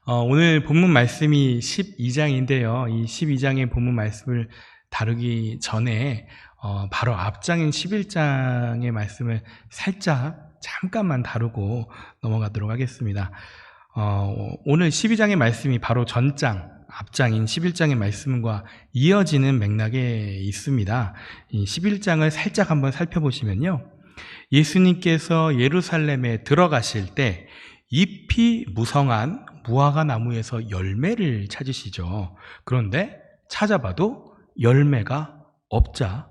오늘 본문 말씀이 12장인데요. 이 12장의 본문 말씀을 다루기 전에 바로 앞장인 11장의 말씀을 살짝 잠깐만 다루고 넘어가도록 하겠습니다. 오늘 12장의 말씀이 바로 전장, 앞장인 11장의 말씀과 이어지는 맥락에 있습니다. 이 11장을 살짝 한번 살펴보시면요. 예수님께서 예루살렘에 들어가실 때 잎이 무성한 무화과 나무에서 열매를 찾으시죠. 그런데 찾아봐도 열매가 없자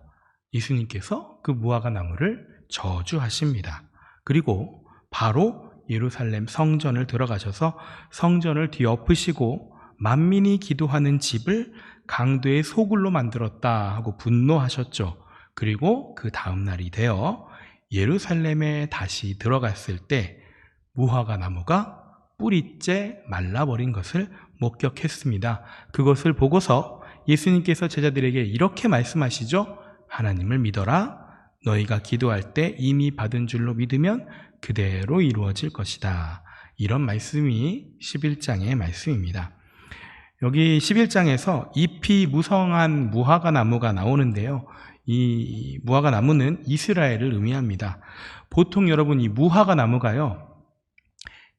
예수님께서 그 무화과 나무를 저주하십니다. 그리고 바로 예루살렘 성전을 들어가셔서 성전을 뒤엎으시고 만민이 기도하는 집을 강도의 소굴로 만들었다 하고 분노하셨죠. 그리고 그 다음 날이 되어 예루살렘에 다시 들어갔을 때 무화과 나무가 뿌리째 말라버린 것을 목격했습니다. 그것을 보고서 예수님께서 제자들에게 이렇게 말씀하시죠. 하나님을 믿어라. 너희가 기도할 때 이미 받은 줄로 믿으면 그대로 이루어질 것이다. 이런 말씀이 11장의 말씀입니다. 여기 11장에서 잎이 무성한 무화과 나무가 나오는데요. 이 무화과 나무는 이스라엘을 의미합니다. 보통 여러분 이 무화과 나무가요,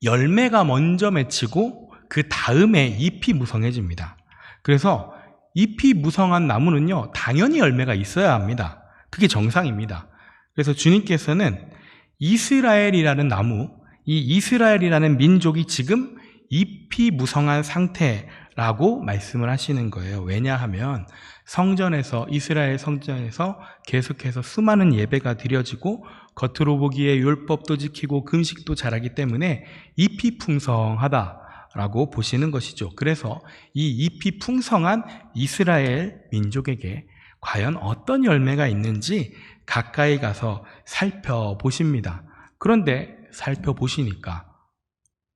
열매가 먼저 맺히고 그 다음에 잎이 무성해집니다. 그래서 잎이 무성한 나무는요, 당연히 열매가 있어야 합니다. 그게 정상입니다. 그래서 주님께서는 이스라엘이라는 나무, 이 이스라엘이라는 민족이 지금 잎이 무성한 상태라고 말씀을 하시는 거예요. 왜냐하면 성전에서, 이스라엘 성전에서 계속해서 수많은 예배가 드려지고 겉으로 보기에 율법도 지키고 금식도 잘하기 때문에 잎이 풍성하다라고 보시는 것이죠. 그래서 이 잎이 풍성한 이스라엘 민족에게 과연 어떤 열매가 있는지 가까이 가서 살펴보십니다. 그런데 살펴보시니까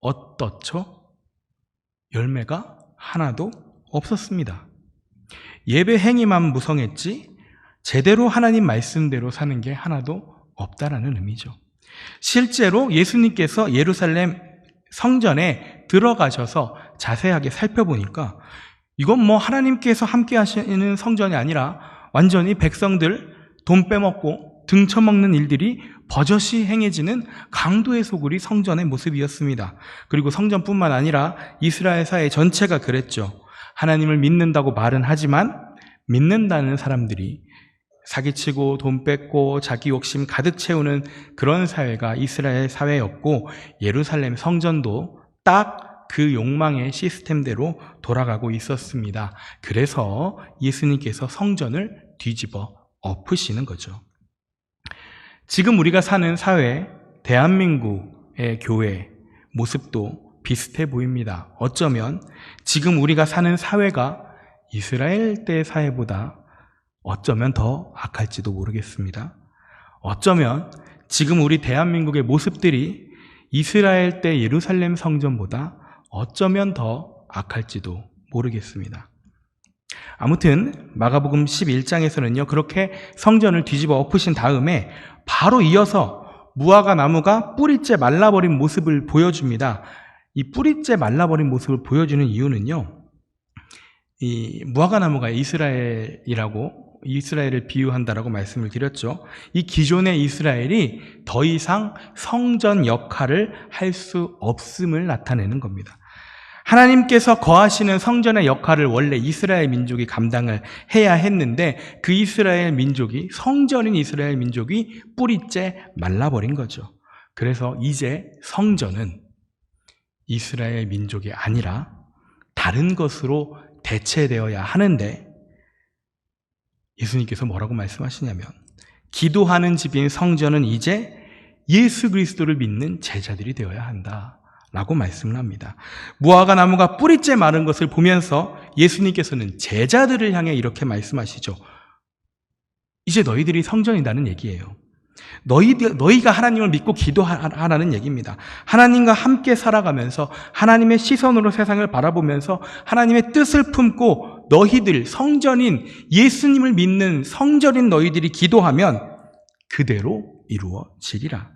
어떻죠? 열매가 하나도 없었습니다. 예배 행위만 무성했지 제대로 하나님 말씀대로 사는 게 하나도 없다라는 의미죠. 실제로 예수님께서 예루살렘 성전에 들어가셔서 자세하게 살펴보니까 이건 뭐 하나님께서 함께 하시는 성전이 아니라 완전히 백성들 돈 빼먹고 등쳐먹는 일들이 버젓이 행해지는 강도의 소굴이 성전의 모습이었습니다. 그리고 성전뿐만 아니라 이스라엘 사회 전체가 그랬죠. 하나님을 믿는다고 말은 하지만 믿는다는 사람들이 사기치고 돈 뺏고 자기 욕심 가득 채우는 그런 사회가 이스라엘 사회였고, 예루살렘 성전도 딱 그 욕망의 시스템대로 돌아가고 있었습니다. 그래서 예수님께서 성전을 뒤집어 엎으시는 거죠. 지금 우리가 사는 사회, 대한민국의 교회 모습도 비슷해 보입니다. 어쩌면 지금 우리가 사는 사회가 이스라엘 때 사회보다 어쩌면 더 악할지도 모르겠습니다. 어쩌면 지금 우리 대한민국의 모습들이 이스라엘 때 예루살렘 성전보다 어쩌면 더 악할지도 모르겠습니다. 아무튼 마가복음 11장에서는요, 그렇게 성전을 뒤집어 엎으신 다음에 바로 이어서 무화과 나무가 뿌리째 말라버린 모습을 보여줍니다. 이 뿌리째 말라버린 모습을 보여주는 이유는요, 이 무화과 나무가 이스라엘을 비유한다라고 말씀을 드렸죠. 이 기존의 이스라엘이 더 이상 성전 역할을 할 수 없음을 나타내는 겁니다. 하나님께서 거하시는 성전의 역할을 원래 이스라엘 민족이 감당을 해야 했는데 그 이스라엘 민족이, 성전인 이스라엘 민족이 뿌리째 말라버린 거죠. 그래서 이제 성전은 이스라엘 민족이 아니라 다른 것으로 대체되어야 하는데, 예수님께서 뭐라고 말씀하시냐면 기도하는 집인 성전은 이제 예수 그리스도를 믿는 제자들이 되어야 한다 라고 말씀을 합니다. 무화과 나무가 뿌리째 마른 것을 보면서 예수님께서는 제자들을 향해 이렇게 말씀하시죠. 이제 너희들이 성전이라는 얘기예요. 너희가 하나님을 믿고 기도하라는 얘기입니다. 하나님과 함께 살아가면서 하나님의 시선으로 세상을 바라보면서 하나님의 뜻을 품고 너희들, 성전인 예수님을 믿는 성전인 너희들이 기도하면 그대로 이루어지리라.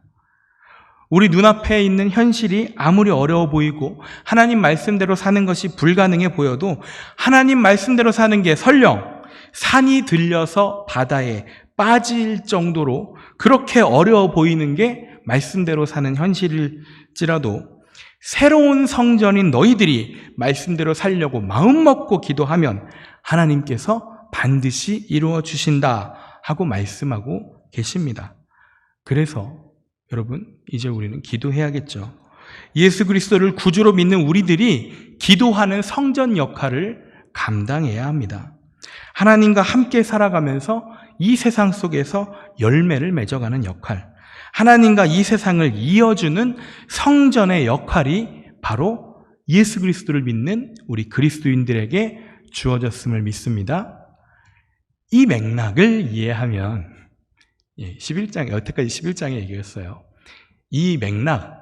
우리 눈앞에 있는 현실이 아무리 어려워 보이고 하나님 말씀대로 사는 것이 불가능해 보여도 하나님 말씀대로 사는 게 설령 산이 들려서 바다에 빠질 정도로 그렇게 어려워 보이는 게 말씀대로 사는 현실일지라도 새로운 성전인 너희들이 말씀대로 살려고 마음먹고 기도하면 하나님께서 반드시 이루어 주신다 하고 말씀하고 계십니다. 그래서 여러분, 이제 우리는 기도해야겠죠. 예수 그리스도를 구주로 믿는 우리들이 기도하는 성전 역할을 감당해야 합니다. 하나님과 함께 살아가면서 이 세상 속에서 열매를 맺어가는 역할, 하나님과 이 세상을 이어주는 성전의 역할이 바로 예수 그리스도를 믿는 우리 그리스도인들에게 주어졌음을 믿습니다. 이 맥락을 이해하면 11장, 여태까지 11장에 얘기했어요. 이 맥락,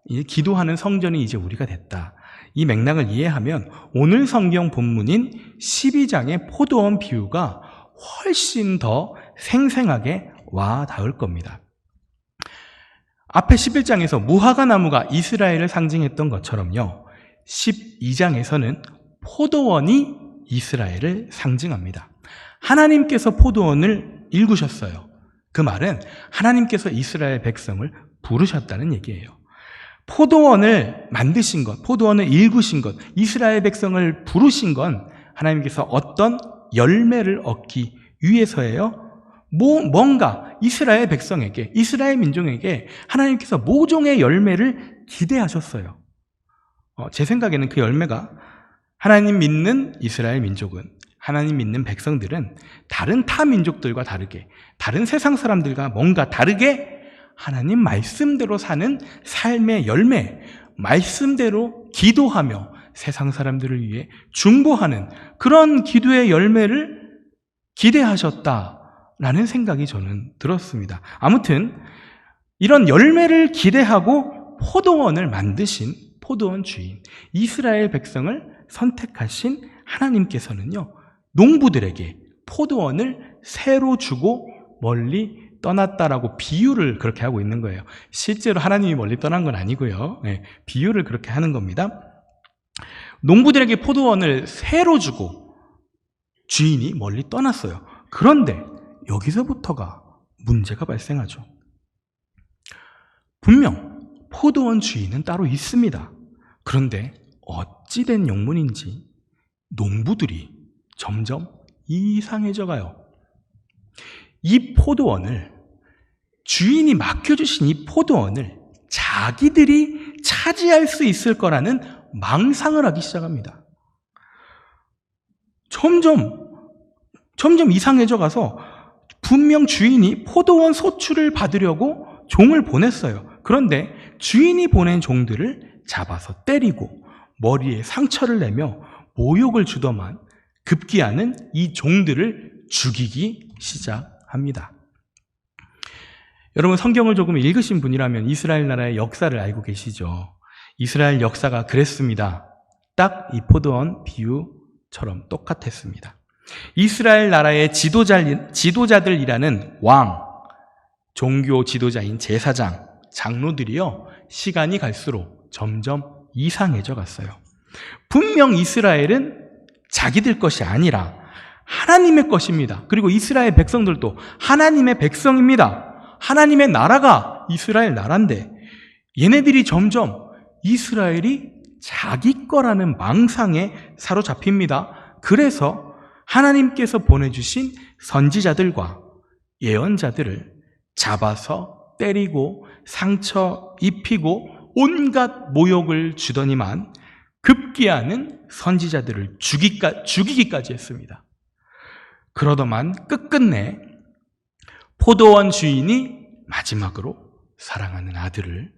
이 기도하는 성전이 이제 우리가 됐다. 이 맥락을 이해하면 오늘 성경 본문인 12장의 포도원 비유가 훨씬 더 생생하게 와 닿을 겁니다. 앞에 11장에서 무화과 나무가 이스라엘을 상징했던 것처럼요, 12장에서는 포도원이 이스라엘을 상징합니다. 하나님께서 포도원을 일구셨어요. 그 말은 하나님께서 이스라엘 백성을 부르셨다는 얘기예요. 포도원을 만드신 것, 포도원을 일구신 것, 이스라엘 백성을 부르신 건 하나님께서 어떤 열매를 얻기 위해서예요. 뭔가 이스라엘 백성에게, 이스라엘 민족에게 하나님께서 모종의 열매를 기대하셨어요. 제 생각에는 그 열매가 하나님 믿는 이스라엘 민족은, 하나님 믿는 백성들은 다른 타 민족들과 다르게, 다른 세상 사람들과 뭔가 다르게 하나님 말씀대로 사는 삶의 열매, 말씀대로 기도하며 세상 사람들을 위해 중보하는 그런 기도의 열매를 기대하셨다라는 생각이 저는 들었습니다. 아무튼 이런 열매를 기대하고 포도원을 만드신 포도원 주인, 이스라엘 백성을 선택하신 하나님께서는요, 농부들에게 포도원을 새로 주고 멀리 떠났다라고 비유를 그렇게 하고 있는 거예요. 실제로 하나님이 멀리 떠난 건 아니고요. 비유를 그렇게 하는 겁니다. 농부들에게 포도원을 새로 주고 주인이 멀리 떠났어요. 그런데 여기서부터가 문제가 발생하죠. 분명 포도원 주인은 따로 있습니다. 그런데 어찌된 영문인지 농부들이 점점 이상해져 가요. 이 포도원을, 주인이 맡겨주신 이 포도원을 자기들이 차지할 수 있을 거라는 망상을 하기 시작합니다. 점점 이상해져 가서 분명 주인이 포도원 소출을 받으려고 종을 보냈어요. 그런데 주인이 보낸 종들을 잡아서 때리고 머리에 상처를 내며 모욕을 주더만 급기야는 이 종들을 죽이기 시작합니다. 여러분, 성경을 조금 읽으신 분이라면 이스라엘 나라의 역사를 알고 계시죠? 이스라엘 역사가 그랬습니다. 딱 이 포도원 비유처럼 똑같았습니다. 이스라엘 나라의 지도자들이라는 왕, 종교 지도자인 제사장, 장로들이요, 시간이 갈수록 점점 이상해져 갔어요. 분명 이스라엘은 자기들 것이 아니라 하나님의 것입니다. 그리고 이스라엘 백성들도 하나님의 백성입니다. 하나님의 나라가 이스라엘 나라인데 얘네들이 점점 이스라엘이 자기 거라는 망상에 사로잡힙니다. 그래서 하나님께서 보내주신 선지자들과 예언자들을 잡아서 때리고 상처 입히고 온갖 모욕을 주더니만 급기야는 선지자들을 죽이기까지 했습니다. 그러더만 끝끝내 포도원 주인이 마지막으로 사랑하는 아들을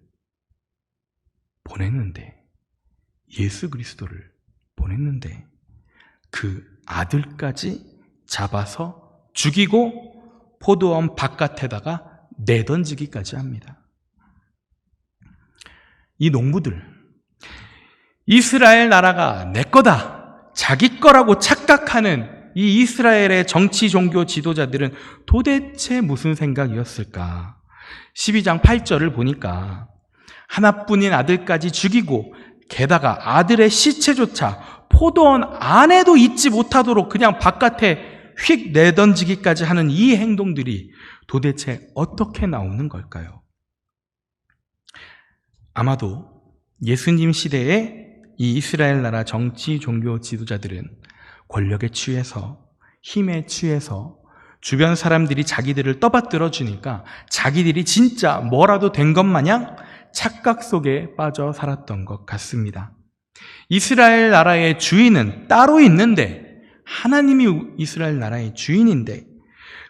보냈는데, 예수 그리스도를 보냈는데 그 아들까지 잡아서 죽이고 포도원 바깥에다가 내던지기까지 합니다. 이 농부들, 이스라엘 나라가 내 거다, 자기 거라고 착각하는 이 이스라엘의 정치 종교 지도자들은 도대체 무슨 생각이었을까? 12장 8절을 보니까 하나뿐인 아들까지 죽이고 게다가 아들의 시체조차 포도원 안에도 있지 못하도록 그냥 바깥에 휙 내던지기까지 하는 이 행동들이 도대체 어떻게 나오는 걸까요? 아마도 예수님 시대에 이 이스라엘 나라 정치, 종교 지도자들은 권력에 취해서, 힘에 취해서 주변 사람들이 자기들을 떠받들어 주니까 자기들이 진짜 뭐라도 된 것 마냥 착각 속에 빠져 살았던 것 같습니다. 이스라엘 나라의 주인은 따로 있는데, 하나님이 이스라엘 나라의 주인인데,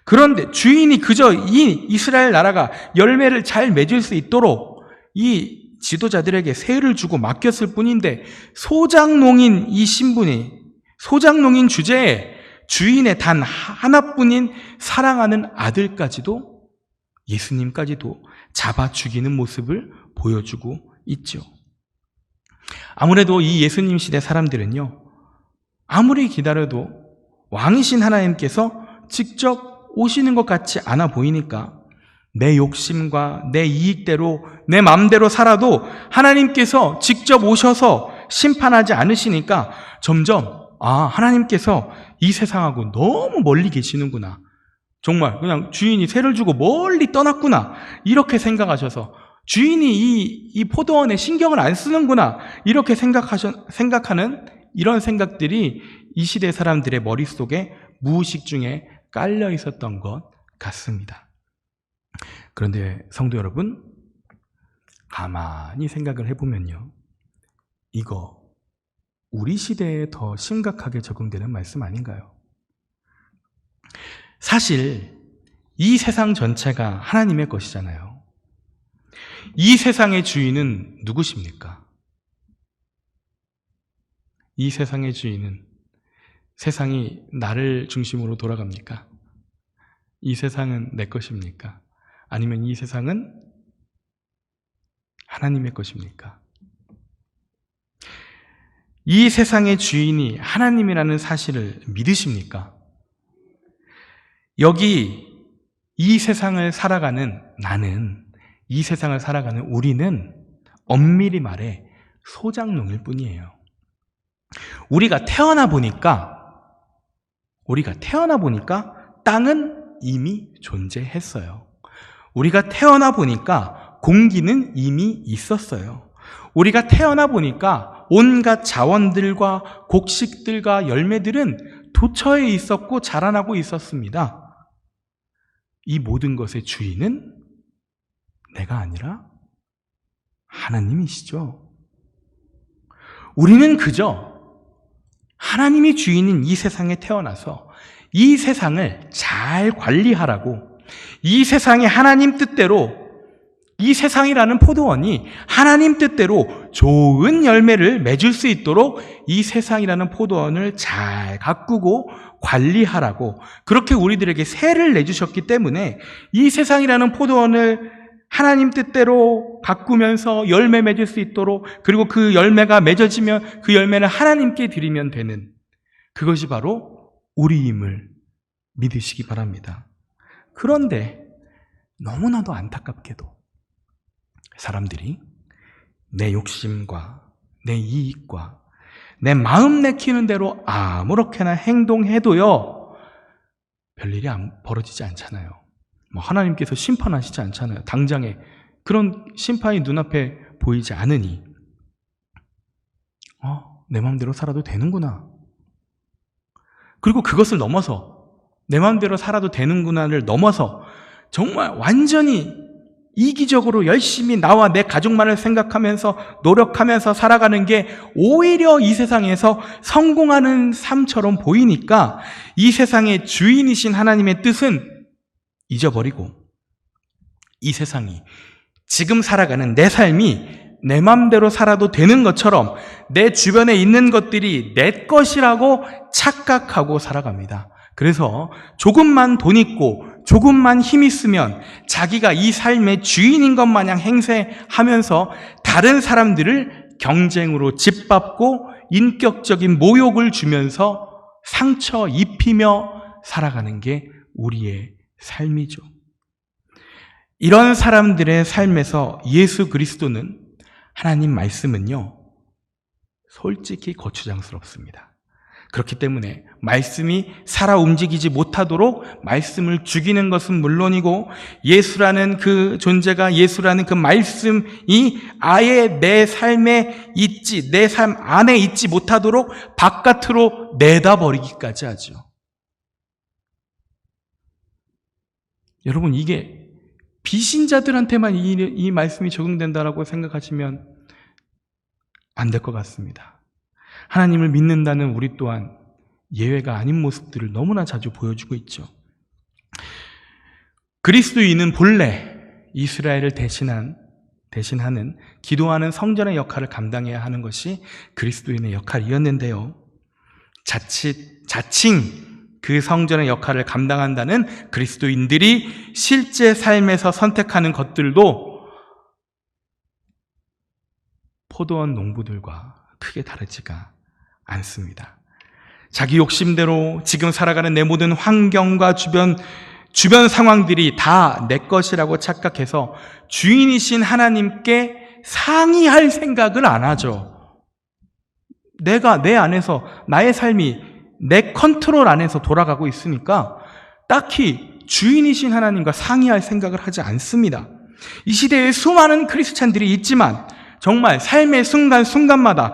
그런데 주인이 그저 이 이스라엘 나라가 열매를 잘 맺을 수 있도록 이 지도자들에게 세를 주고 맡겼을 뿐인데, 소작농인 이 신분이, 소작농인 주제에 주인의 단 하나뿐인 사랑하는 아들까지도, 예수님까지도 잡아 죽이는 모습을 보여주고 있죠. 아무래도 이 예수님 시대 사람들은요, 아무리 기다려도 왕이신 하나님께서 직접 오시는 것 같지 않아 보이니까 내 욕심과 내 이익대로 내 마음대로 살아도 하나님께서 직접 오셔서 심판하지 않으시니까 점점 하나님께서 이 세상하고 너무 멀리 계시는구나, 정말 그냥 주인이 세를 주고 멀리 떠났구나, 이렇게 생각하셔서 주인이 이 포도원에 신경을 안 쓰는구나, 이렇게 생각하는 이런 생각들이 이 시대 사람들의 머릿속에 무의식 중에 깔려 있었던 것 같습니다. 그런데 성도 여러분, 가만히 생각을 해보면요, 이거 우리 시대에 더 심각하게 적용되는 말씀 아닌가요? 사실 이 세상 전체가 하나님의 것이잖아요. 이 세상의 주인은 누구십니까? 이 세상의 주인은, 세상이 나를 중심으로 돌아갑니까? 이 세상은 내 것입니까? 아니면 이 세상은 하나님의 것입니까? 이 세상의 주인이 하나님이라는 사실을 믿으십니까? 여기 이 세상을 살아가는 나는, 이 세상을 살아가는 우리는 엄밀히 말해 소작농일 뿐이에요. 우리가 태어나 보니까 땅은 이미 존재했어요. 우리가 태어나 보니까 공기는 이미 있었어요. 우리가 태어나 보니까 온갖 자원들과 곡식들과 열매들은 도처에 있었고 자라나고 있었습니다. 이 모든 것의 주인은 내가 아니라 하나님이시죠. 우리는 그저 하나님이 주인인 이 세상에 태어나서 이 세상을 잘 관리하라고, 이 세상이 하나님 뜻대로, 이 세상이라는 포도원이 하나님 뜻대로 좋은 열매를 맺을 수 있도록 이 세상이라는 포도원을 잘 가꾸고 관리하라고, 그렇게 우리들에게 세를 내주셨기 때문에 이 세상이라는 포도원을 하나님 뜻대로 가꾸면서 열매 맺을 수 있도록, 그리고 그 열매가 맺어지면 그 열매는 하나님께 드리면 되는, 그것이 바로 우리임을 믿으시기 바랍니다. 그런데 너무나도 안타깝게도 사람들이 내 욕심과 내 이익과 내 마음 내키는 대로 아무렇게나 행동해도요, 별일이 벌어지지 않잖아요. 하나님께서 심판하시지 않잖아요. 당장에 그런 심판이 눈앞에 보이지 않으니 내 마음대로 살아도 되는구나, 그리고 그것을 넘어서 내 마음대로 살아도 되는구나를 넘어서 정말 완전히 이기적으로 열심히 나와 내 가족만을 생각하면서 노력하면서 살아가는 게 오히려 이 세상에서 성공하는 삶처럼 보이니까 이 세상의 주인이신 하나님의 뜻은 잊어버리고, 이 세상이, 지금 살아가는 내 삶이 내 맘대로 살아도 되는 것처럼 내 주변에 있는 것들이 내 것이라고 착각하고 살아갑니다. 그래서 조금만 돈 있고 조금만 힘 있으면 자기가 이 삶의 주인인 것 마냥 행세하면서 다른 사람들을 경쟁으로 짓밟고 인격적인 모욕을 주면서 상처 입히며 살아가는 게 우리의 삶이죠. 이런 사람들의 삶에서 예수 그리스도는 하나님 말씀은요, 솔직히 거추장스럽습니다. 그렇기 때문에 말씀이 살아 움직이지 못하도록 말씀을 죽이는 것은 물론이고, 예수라는 그 존재가, 예수라는 그 말씀이 아예 내 삶에 있지, 내 삶 안에 있지 못하도록 바깥으로 내다버리기까지 하죠. 여러분, 이게 비신자들한테만 이 말씀이 적용된다라고 생각하시면 안 될 것 같습니다. 하나님을 믿는다는 우리 또한 예외가 아닌 모습들을 너무나 자주 보여주고 있죠. 그리스도인은 본래 이스라엘을 대신하는 기도하는 성전의 역할을 감당해야 하는 것이 그리스도인의 역할이었는데요. 자칭 그 성전의 역할을 감당한다는 그리스도인들이 실제 삶에서 선택하는 것들도 포도원 농부들과 크게 다르지가 않습니다. 자기 욕심대로 지금 살아가는 내 모든 환경과 주변 상황들이 다 내 것이라고 착각해서 주인이신 하나님께 상의할 생각을 안 하죠. 내가 내 안에서, 나의 삶이 내 컨트롤 안에서 돌아가고 있으니까 딱히 주인이신 하나님과 상의할 생각을 하지 않습니다. 이 시대에 수많은 크리스찬들이 있지만 정말 삶의 순간순간마다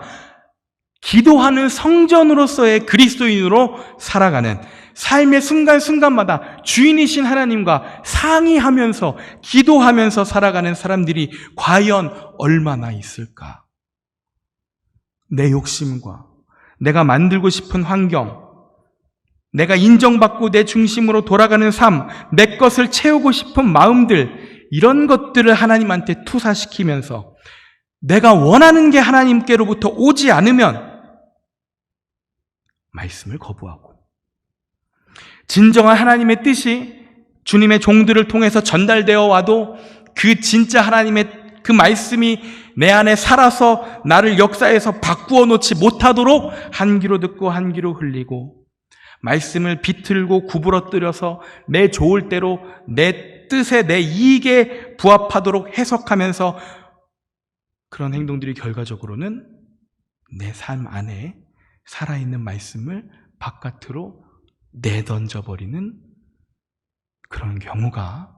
기도하는 성전으로서의 그리스도인으로 살아가는, 삶의 순간순간마다 주인이신 하나님과 상의하면서 기도하면서 살아가는 사람들이 과연 얼마나 있을까? 내 욕심과 내가 만들고 싶은 환경, 내가 인정받고 내 중심으로 돌아가는 삶, 내 것을 채우고 싶은 마음들, 이런 것들을 하나님한테 투사시키면서 내가 원하는 게 하나님께로부터 오지 않으면 말씀을 거부하고, 진정한 하나님의 뜻이 주님의 종들을 통해서 전달되어 와도 그 진짜 하나님의 그 말씀이 내 안에 살아서 나를 역사에서 바꾸어 놓지 못하도록 한 귀로 듣고 한 귀로 흘리고, 말씀을 비틀고 구부러뜨려서 내 좋을 대로 내 뜻에, 내 이익에 부합하도록 해석하면서 그런 행동들이 결과적으로는 내 삶 안에 살아있는 말씀을 바깥으로 내던져버리는 그런 경우가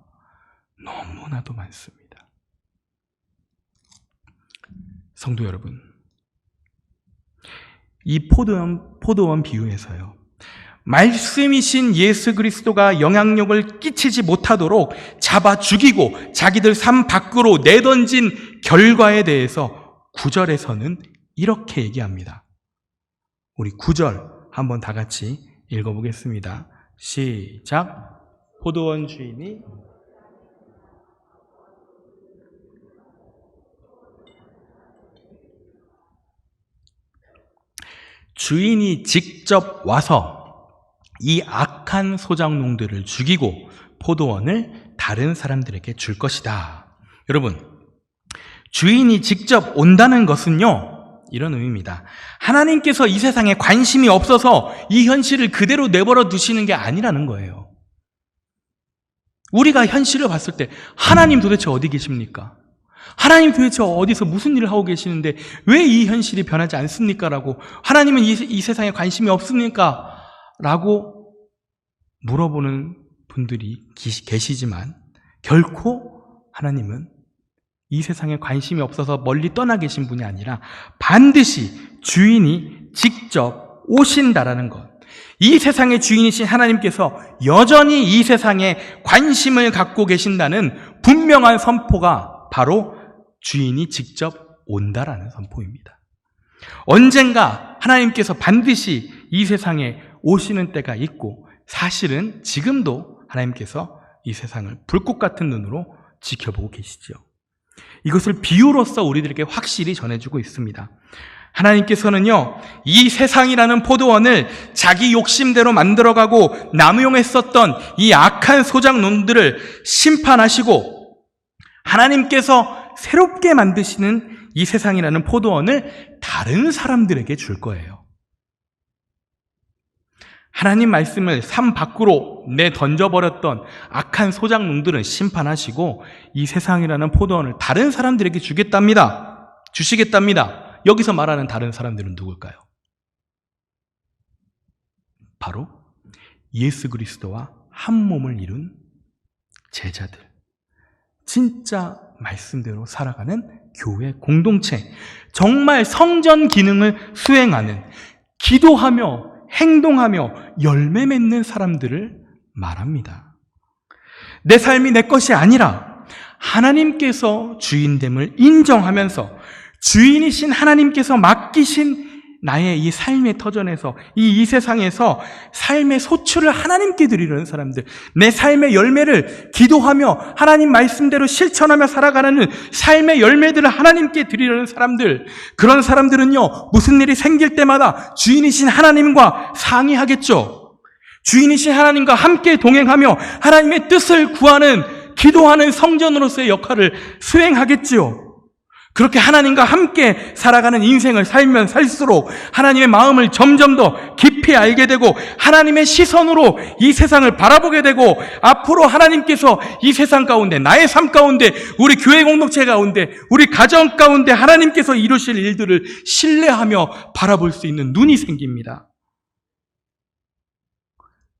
너무나도 많습니다. 성도 여러분, 이 포도원 비유에서요, 말씀이신 예수 그리스도가 영향력을 끼치지 못하도록 잡아 죽이고 자기들 삶 밖으로 내던진 결과에 대해서 9절에서는 이렇게 얘기합니다. 우리 9절 한번 다 같이 읽어보겠습니다. 시작. 포도원 주인이 직접 와서 이 악한 소작농들을 죽이고 포도원을 다른 사람들에게 줄 것이다. 여러분, 주인이 직접 온다는 것은요, 이런 의미입니다. 하나님께서 이 세상에 관심이 없어서 이 현실을 그대로 내버려 두시는 게 아니라는 거예요. 우리가 현실을 봤을 때 하나님 도대체 어디 계십니까? 하나님 도대체 어디서 무슨 일을 하고 계시는데 왜 이 현실이 변하지 않습니까? 라고, 하나님은 이 세상에 관심이 없습니까? 라고 물어보는 분들이 계시지만 결코 하나님은 이 세상에 관심이 없어서 멀리 떠나 계신 분이 아니라 반드시 주인이 직접 오신다라는 것, 이 세상의 주인이신 하나님께서 여전히 이 세상에 관심을 갖고 계신다는 분명한 선포가 바로 주인이 직접 온다라는 선포입니다. 언젠가 하나님께서 반드시 이 세상에 오시는 때가 있고, 사실은 지금도 하나님께서 이 세상을 불꽃 같은 눈으로 지켜보고 계시죠. 이것을 비유로서 우리들에게 확실히 전해주고 있습니다. 하나님께서는요, 이 세상이라는 포도원을 자기 욕심대로 만들어가고 남용했었던 이 악한 소작농들을 심판하시고, 하나님께서 새롭게 만드시는 이 세상이라는 포도원을 다른 사람들에게 줄 거예요. 하나님 말씀을 삶 밖으로 내던져버렸던 악한 소작농들은 심판하시고 이 세상이라는 포도원을 다른 사람들에게 주겠답니다. 주시겠답니다. 여기서 말하는 다른 사람들은 누굴까요? 바로 예수 그리스도와 한 몸을 이룬 제자들, 진짜 말씀대로 살아가는 교회 공동체, 정말 성전 기능을 수행하는, 기도하며 행동하며 열매 맺는 사람들을 말합니다. 내 삶이 내 것이 아니라 하나님께서 주인됨을 인정하면서 주인이신 하나님께서 맡기신 나의 이 삶의 터전에서, 이 세상에서 삶의 소출을 하나님께 드리려는 사람들, 내 삶의 열매를 기도하며 하나님 말씀대로 실천하며 살아가는 삶의 열매들을 하나님께 드리려는 사람들, 그런 사람들은요, 무슨 일이 생길 때마다 주인이신 하나님과 상의하겠죠. 주인이신 하나님과 함께 동행하며 하나님의 뜻을 구하는, 기도하는 성전으로서의 역할을 수행하겠지요. 그렇게 하나님과 함께 살아가는 인생을 살면 살수록 하나님의 마음을 점점 더 깊이 알게 되고 하나님의 시선으로 이 세상을 바라보게 되고, 앞으로 하나님께서 이 세상 가운데, 나의 삶 가운데, 우리 교회 공동체 가운데, 우리 가정 가운데 하나님께서 이루실 일들을 신뢰하며 바라볼 수 있는 눈이 생깁니다.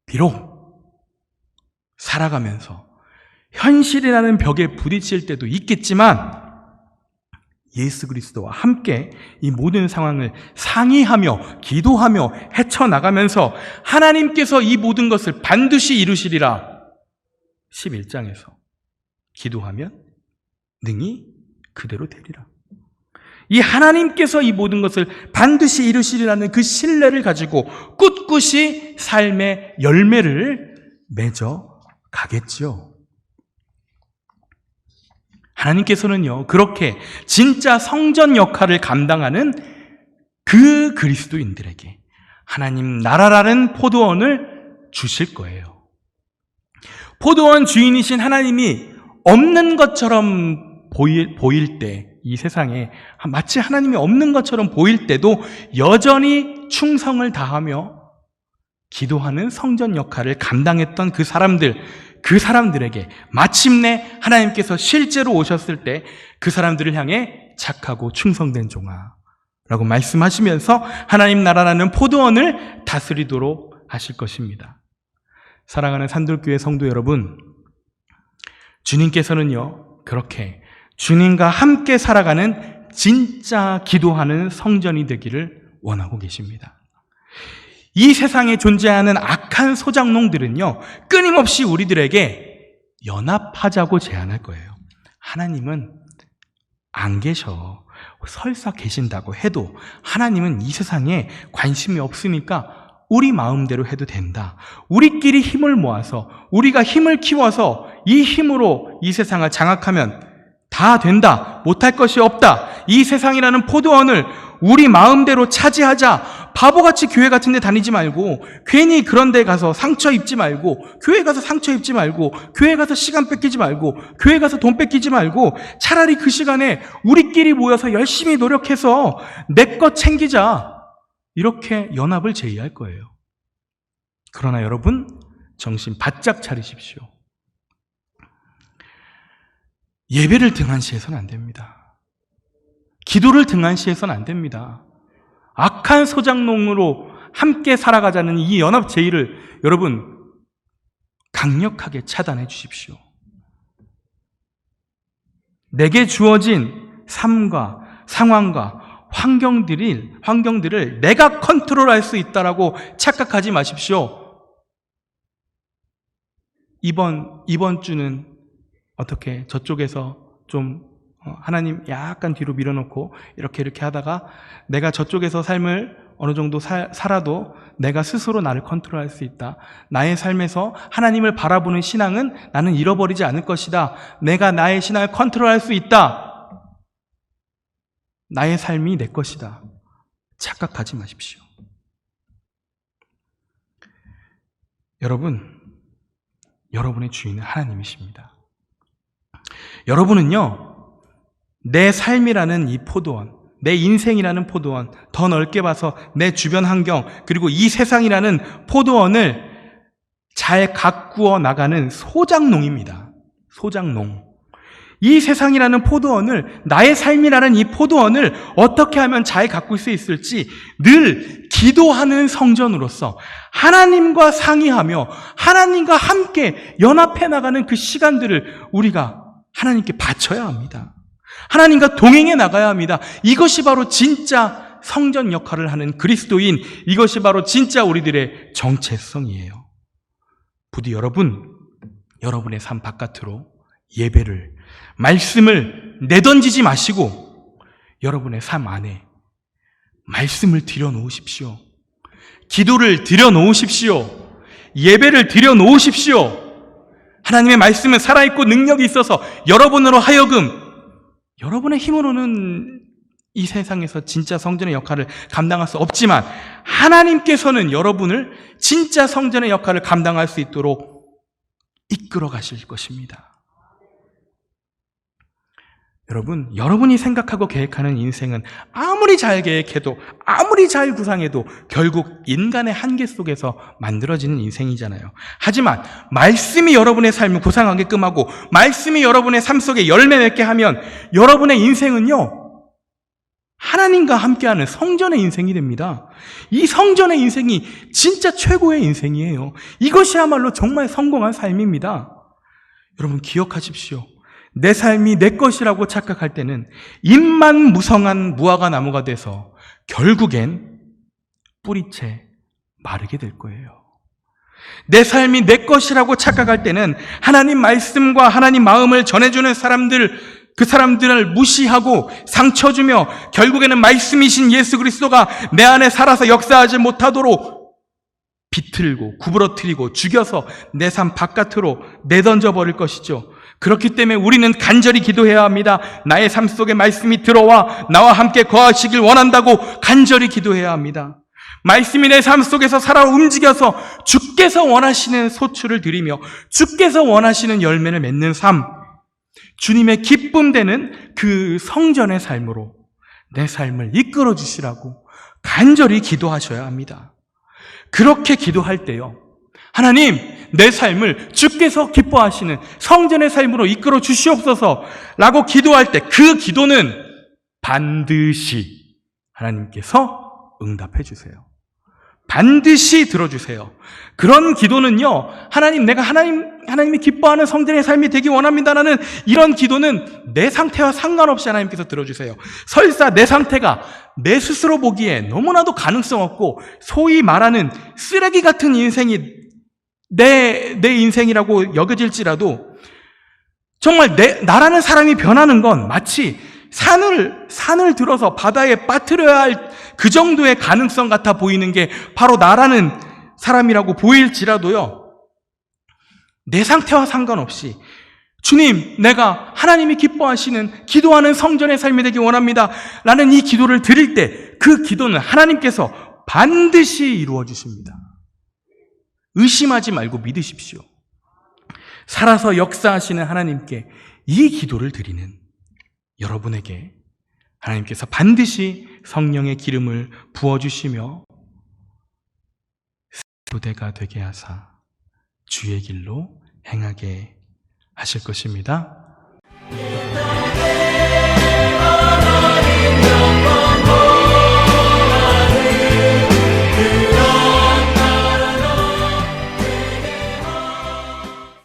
비록 살아가면서 현실이라는 벽에 부딪힐 때도 있겠지만 예수 그리스도와 함께 이 모든 상황을 상의하며 기도하며 헤쳐나가면서 하나님께서 이 모든 것을 반드시 이루시리라. 11장에서 기도하면 능히 그대로 되리라. 이 하나님께서 이 모든 것을 반드시 이루시리라는 그 신뢰를 가지고 꿋꿋이 삶의 열매를 맺어 가겠지요. 하나님께서는요, 그렇게 진짜 성전 역할을 감당하는 그 그리스도인들에게 하나님 나라라는 포도원을 주실 거예요. 포도원 주인이신 하나님이 없는 것처럼 보일 때, 이 세상에 마치 하나님이 없는 것처럼 보일 때도 여전히 충성을 다하며 기도하는 성전 역할을 감당했던 그 사람들에게 마침내 하나님께서 실제로 오셨을 때 그 사람들을 향해 착하고 충성된 종아라고 말씀하시면서 하나님 나라라는 포도원을 다스리도록 하실 것입니다. 사랑하는 산돌교회 성도 여러분, 주님께서는요, 그렇게 주님과 함께 살아가는 진짜 기도하는 성전이 되기를 원하고 계십니다. 이 세상에 존재하는 악한 소작농들은요, 끊임없이 우리들에게 연합하자고 제안할 거예요. 하나님은 안 계셔. 설사 계신다고 해도 하나님은 이 세상에 관심이 없으니까 우리 마음대로 해도 된다. 우리끼리 힘을 모아서, 우리가 힘을 키워서 이 힘으로 이 세상을 장악하면 다 된다. 못할 것이 없다. 이 세상이라는 포도원을 우리 마음대로 차지하자. 바보같이 교회 같은 데 다니지 말고, 괜히 그런 데 가서 상처 입지 말고, 교회 가서 상처 입지 말고, 교회 가서 시간 뺏기지 말고, 교회 가서 돈 뺏기지 말고, 차라리 그 시간에 우리끼리 모여서 열심히 노력해서 내 것 챙기자. 이렇게 연합을 제의할 거예요. 그러나 여러분, 정신 바짝 차리십시오. 예배를 등한시해서는 안 됩니다. 기도를 등한시해서는 안 됩니다. 악한 소작농으로 함께 살아가자는 이 연합 제의를 여러분 강력하게 차단해 주십시오. 내게 주어진 삶과 상황과 환경들을 내가 컨트롤할 수 있다라고 착각하지 마십시오. 이번 주는 어떻게 저쪽에서 좀 하나님 약간 뒤로 밀어놓고 이렇게 하다가 내가 저쪽에서 삶을 어느 정도 살아도 내가 스스로 나를 컨트롤할 수 있다. 나의 삶에서 하나님을 바라보는 신앙은 나는 잃어버리지 않을 것이다. 내가 나의 신앙을 컨트롤할 수 있다. 나의 삶이 내 것이다. 착각하지 마십시오. 여러분의 주인은 하나님이십니다. 여러분은요, 내 삶이라는 이 포도원, 내 인생이라는 포도원, 더 넓게 봐서 내 주변 환경, 그리고 이 세상이라는 포도원을 잘 가꾸어 나가는 소작농입니다. 소작농. 이 세상이라는 포도원을, 나의 삶이라는 이 포도원을 어떻게 하면 잘 가꿀 수 있을지 늘 기도하는 성전으로서 하나님과 상의하며 하나님과 함께 연합해 나가는 그 시간들을 우리가 하나님께 바쳐야 합니다. 하나님과 동행해 나가야 합니다. 이것이 바로 진짜 성전 역할을 하는 그리스도인, 이것이 바로 진짜 우리들의 정체성이에요. 부디 여러분의 삶 바깥으로 예배를, 말씀을 내던지지 마시고 여러분의 삶 안에 말씀을 들여놓으십시오. 기도를 들여놓으십시오. 예배를 들여놓으십시오. 하나님의 말씀은 살아있고 능력이 있어서 여러분으로 하여금, 여러분의 힘으로는 이 세상에서 진짜 성전의 역할을 감당할 수 없지만 하나님께서는 여러분을 진짜 성전의 역할을 감당할 수 있도록 이끌어 가실 것입니다. 여러분, 여러분이 생각하고 계획하는 인생은 아무리 잘 계획해도, 아무리 잘 구상해도 결국 인간의 한계 속에서 만들어지는 인생이잖아요. 하지만 말씀이 여러분의 삶을 구상하게끔 하고 말씀이 여러분의 삶 속에 열매 맺게 하면 여러분의 인생은요, 하나님과 함께하는 성전의 인생이 됩니다. 이 성전의 인생이 진짜 최고의 인생이에요. 이것이야말로 정말 성공한 삶입니다. 여러분 기억하십시오. 내 삶이 내 것이라고 착각할 때는 잎만 무성한 무화과 나무가 돼서 결국엔 뿌리채 마르게 될 거예요. 내 삶이 내 것이라고 착각할 때는 하나님 말씀과 하나님 마음을 전해주는 사람들, 그 사람들을 무시하고 상처 주며 결국에는 말씀이신 예수 그리스도가 내 안에 살아서 역사하지 못하도록 비틀고 구부러뜨리고 죽여서 내 삶 바깥으로 내던져 버릴 것이죠. 그렇기 때문에 우리는 간절히 기도해야 합니다. 나의 삶 속에 말씀이 들어와 나와 함께 거하시길 원한다고 간절히 기도해야 합니다. 말씀이 내 삶 속에서 살아 움직여서 주께서 원하시는 소출을 드리며 주께서 원하시는 열매를 맺는 삶, 주님의 기쁨 되는 그 성전의 삶으로 내 삶을 이끌어 주시라고 간절히 기도하셔야 합니다. 그렇게 기도할 때요, 하나님, 내 삶을 주께서 기뻐하시는 성전의 삶으로 이끌어 주시옵소서 라고 기도할 때 그 기도는 반드시 하나님께서 응답해 주세요. 반드시 들어주세요. 그런 기도는요, 하나님, 내가 하나님이 기뻐하는 성전의 삶이 되기 원합니다라는 이런 기도는 내 상태와 상관없이 하나님께서 들어주세요. 설사 내 상태가 내 스스로 보기에 너무나도 가능성 없고 소위 말하는 쓰레기 같은 인생이 내 인생이라고 여겨질지라도 정말 나라는 사람이 변하는 건 마치 산을 들어서 바다에 빠뜨려야 할 그 정도의 가능성 같아 보이는 게 바로 나라는 사람이라고 보일지라도요, 내 상태와 상관없이 주님, 내가 하나님이 기뻐하시는 기도하는 성전의 삶이 되기 원합니다 라는 이 기도를 드릴 때 그 기도는 하나님께서 반드시 이루어 주십니다. 의심하지 말고 믿으십시오. 살아서 역사하시는 하나님께 이 기도를 드리는 여러분에게 하나님께서 반드시 성령의 기름을 부어주시며 부대가 되게 하사 주의 길로 행하게 하실 것입니다.